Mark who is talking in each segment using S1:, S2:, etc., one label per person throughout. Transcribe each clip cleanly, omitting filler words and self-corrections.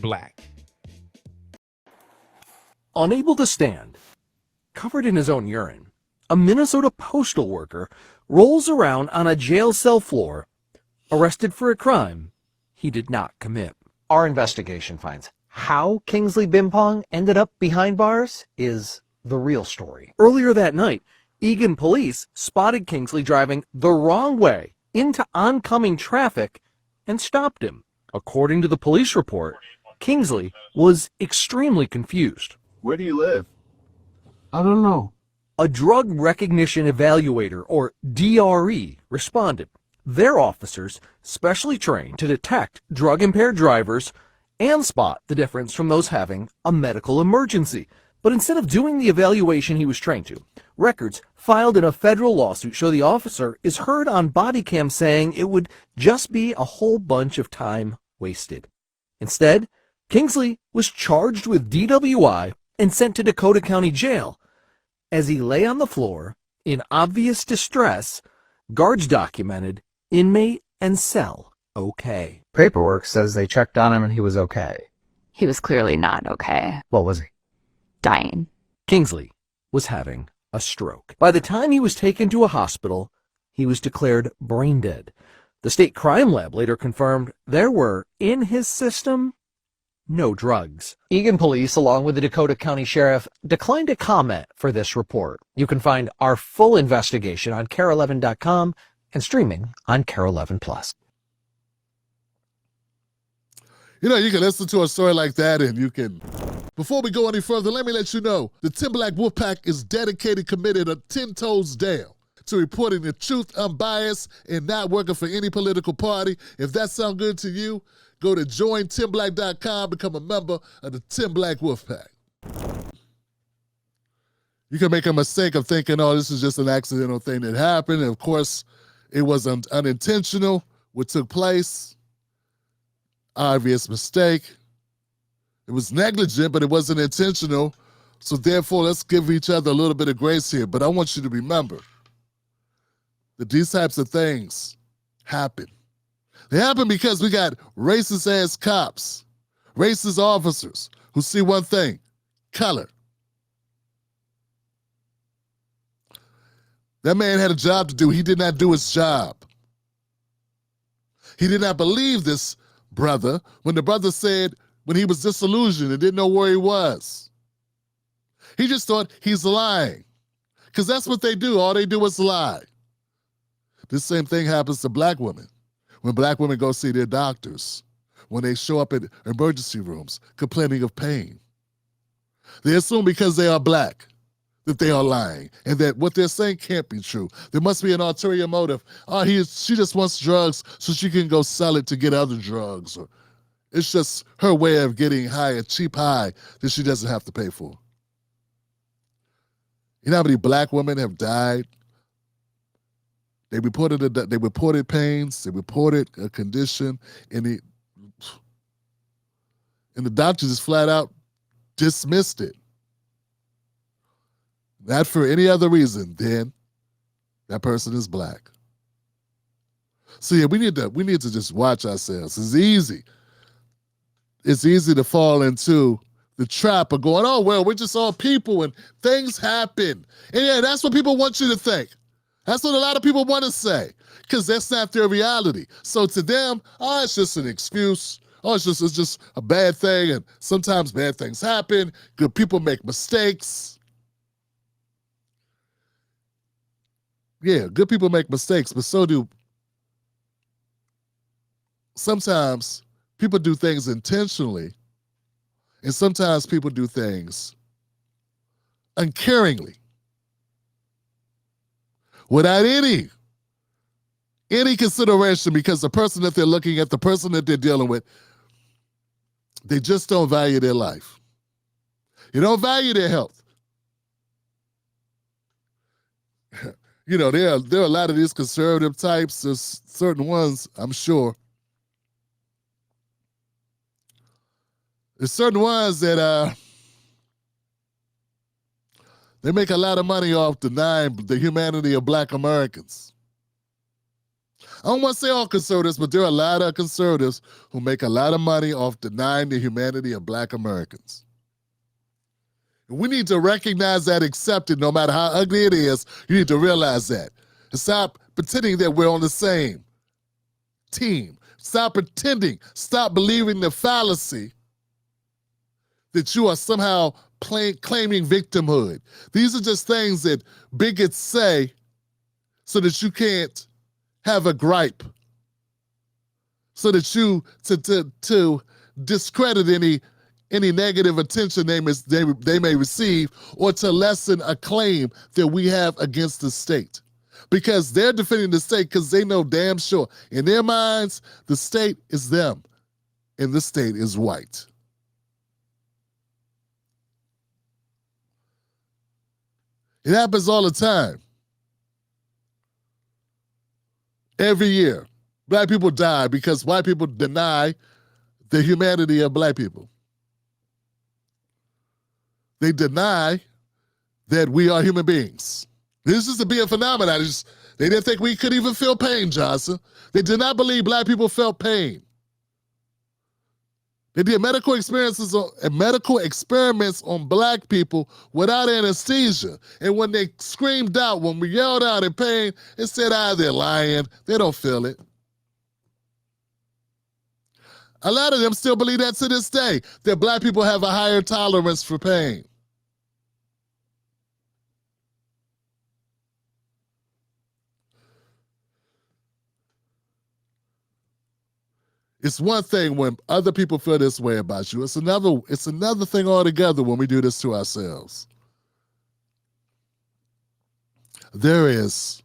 S1: black.
S2: Unable to stand, covered in his own urine, a Minnesota postal worker rolls around on a jail cell floor, arrested for a crime he did not commit.
S3: Our investigation finds how Kingsley Bimpong ended up behind bars is the real story.
S2: Earlier that night, Eagan police spotted Kingsley driving the wrong way into oncoming traffic and stopped him. According to the police report, Kingsley was extremely confused.
S4: Where do you live?
S1: I don't know.
S2: A drug recognition evaluator, or DRE, responded. Their officers, specially trained to detect drug-impaired drivers and spot the difference from those having a medical emergency. But instead of doing the evaluation he was trained to, records filed in a federal lawsuit show the officer is heard on body cam saying it would just be a whole bunch of time wasted. Instead, Kingsley was charged with DWI and sent to Dakota County Jail. As he lay on the floor, in obvious distress, guards documented inmate and cell okay.
S3: Paperwork says they checked on him and he was okay.
S5: He was clearly not okay.
S3: What was he?
S5: Dying.
S2: Kingsley was having a stroke. By the time he was taken to a hospital, he was declared brain dead. The state crime lab later confirmed there were, in his system, no drugs.
S3: Eagan police, along with the Dakota County Sheriff, declined to comment for this report. You can find our full investigation on KARE11.com and streaming on KARE11 Plus.
S4: You know, you can listen to a story like that and you can... Before we go any further, let me let you know the Tim Black Wolfpack is dedicated, committed, 10 toes down to reporting the truth, unbiased, and not working for any political party. If that sounds good to you, go to jointimblack.com, become a member of the Tim Black Wolfpack. You can make a mistake of thinking, oh, this is just an accidental thing that happened. And of course, it was unintentional, what took place. Obvious mistake. It was negligent, but it wasn't intentional. So therefore, let's give each other a little bit of grace here. But I want you to remember that these types of things happen. They happen because we got racist-ass cops, racist officers who see one thing, color. That man had a job to do. He did not do his job. He did not believe this brother when the brother said, when he was disillusioned and didn't know where he was. He just thought he's lying. Because that's what they do. All they do is lie. This same thing happens to black women. When black women go see their doctors, when they show up at emergency rooms complaining of pain, they assume because they are black that they are lying and that what they're saying can't be true. There must be an ulterior motive. Oh, she just wants drugs so she can go sell it to get other drugs. Or it's just her way of getting high, a cheap high that she doesn't have to pay for. You know how many black women have died? They reported pains, they reported a condition, and the doctor just flat out dismissed it. Not for any other reason than that person is black. So yeah, we need to just watch ourselves. It's easy to fall into the trap of going, oh, well, we're just all people and things happen. And yeah, that's what people want you to think. That's what a lot of people want to say, because that's not their reality. So to them, oh, it's just an excuse. Oh, it's just a bad thing, and sometimes bad things happen. Good people make mistakes. Yeah, good people make mistakes, but so do sometimes people do things intentionally, and sometimes people do things uncaringly, without any consideration, because the person that they're looking at, the person that they're dealing with, they just don't value their life. You don't value their health. You know, there are a lot of these conservative types. There's certain ones, I'm sure. There's certain ones that they make a lot of money off denying the humanity of black Americans. I don't want to say all conservatives, but there are a lot of conservatives who make a lot of money off denying the humanity of Black Americans. And we need to recognize that, accept it, no matter how ugly it is. You need to realize that. And stop pretending that we're on the same team. Stop pretending. Stop believing the fallacy that you are somehow claiming victimhood. These are just things that bigots say so that you can't have a gripe, so that you to discredit any negative attention they may receive, or to lessen a claim that we have against the state. Because they're defending the state because they know damn sure in their minds the state is them and the state is white. It happens all the time. Every year, Black people die because white people deny the humanity of Black people. They deny that we are human beings. This is to be a phenomenon. They didn't think we could even feel pain, Johnson. They did not believe Black people felt pain. They did medical experiments on Black people without anesthesia. And when they screamed out, when we yelled out in pain, it said, they're lying. They don't feel it. A lot of them still believe that to this day, that Black people have a higher tolerance for pain. It's one thing when other people feel this way about you. It's another thing altogether when we do this to ourselves. Things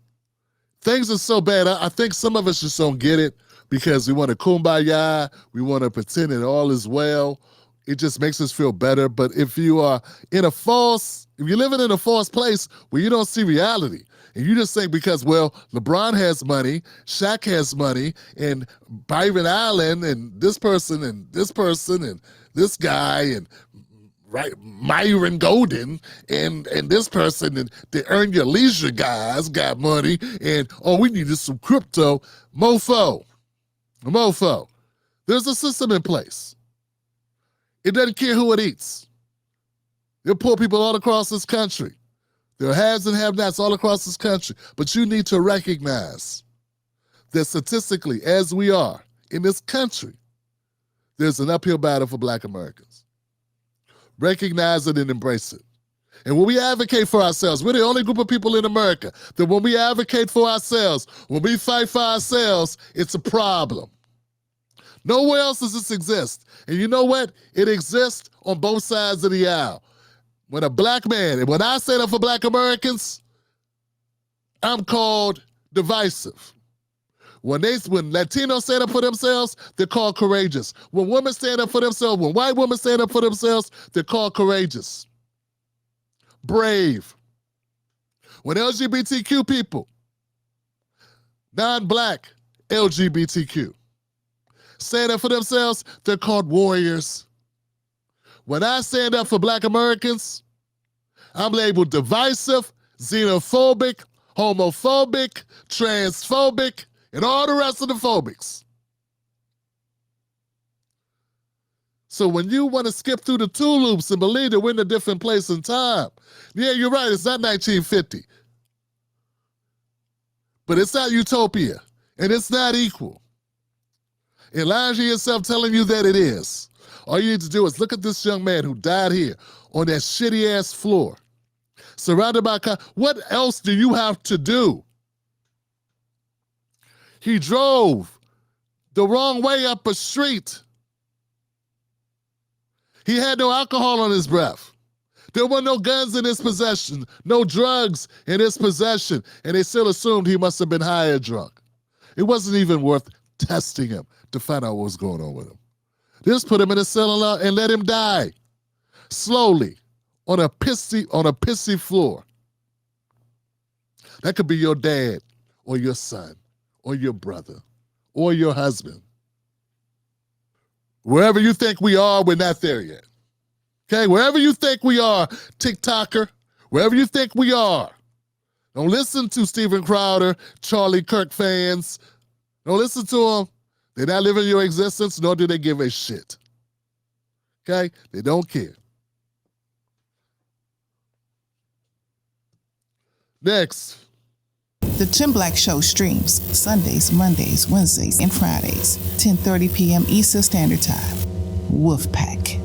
S4: are so bad. I think some of us just don't get it because we want to kumbaya. We want to pretend that all is well. It just makes us feel better. But if you are if you're living in a false place where you don't see reality, and you just think because, LeBron has money, Shaq has money, and Byron Allen, and this person, and this person, and this guy, and Myron Golden, and this person, and the Earn Your Leisure guys got money, and we needed some crypto. Mofo. There's a system in place. It doesn't care who it eats. There are poor people all across this country. There are haves and have-nots all across this country. But you need to recognize that statistically, as we are in this country, there's an uphill battle for Black Americans. Recognize it and embrace it. And when we advocate for ourselves, we're the only group of people in America that when we advocate for ourselves, when we fight for ourselves, it's a problem. Nowhere else does this exist. And you know what? It exists on both sides of the aisle. When a Black man, and when I stand up for Black Americans, I'm called divisive. When Latinos stand up for themselves, they're called courageous. When women stand up for themselves, when white women stand up for themselves, they're called courageous. Brave. When LGBTQ people, non-Black LGBTQ, stand up for themselves, they're called warriors. When I stand up for Black Americans, I'm labeled divisive, xenophobic, homophobic, transphobic, and all the rest of the phobics. So when you want to skip through the two loops and believe that we're in a different place in time, yeah, you're right, it's not 1950. But it's not utopia, and it's not equal. And lying to yourself telling you that it is. All you need to do is look at this young man who died here on that shitty-ass floor, surrounded by what else do you have to do? He drove the wrong way up a street. He had no alcohol on his breath. There were no guns in his possession, no drugs in his possession, and they still assumed he must have been high or drunk. It wasn't even worth testing him to find out what was going on with him. Just put him in a cell and let him die slowly on a pissy floor. That could be your dad or your son or your brother or your husband. Wherever you think we are, we're not there yet. Okay, wherever you think we are, TikToker, wherever you think we are, don't listen to Steven Crowder, Charlie Kirk fans, Don't listen to them. They're not living your existence, nor do they give a shit. Okay? They don't care. Next.
S6: The Tim Black Show streams Sundays, Mondays, Wednesdays, and Fridays, 10:30 p.m. Eastern Standard Time. Wolfpack.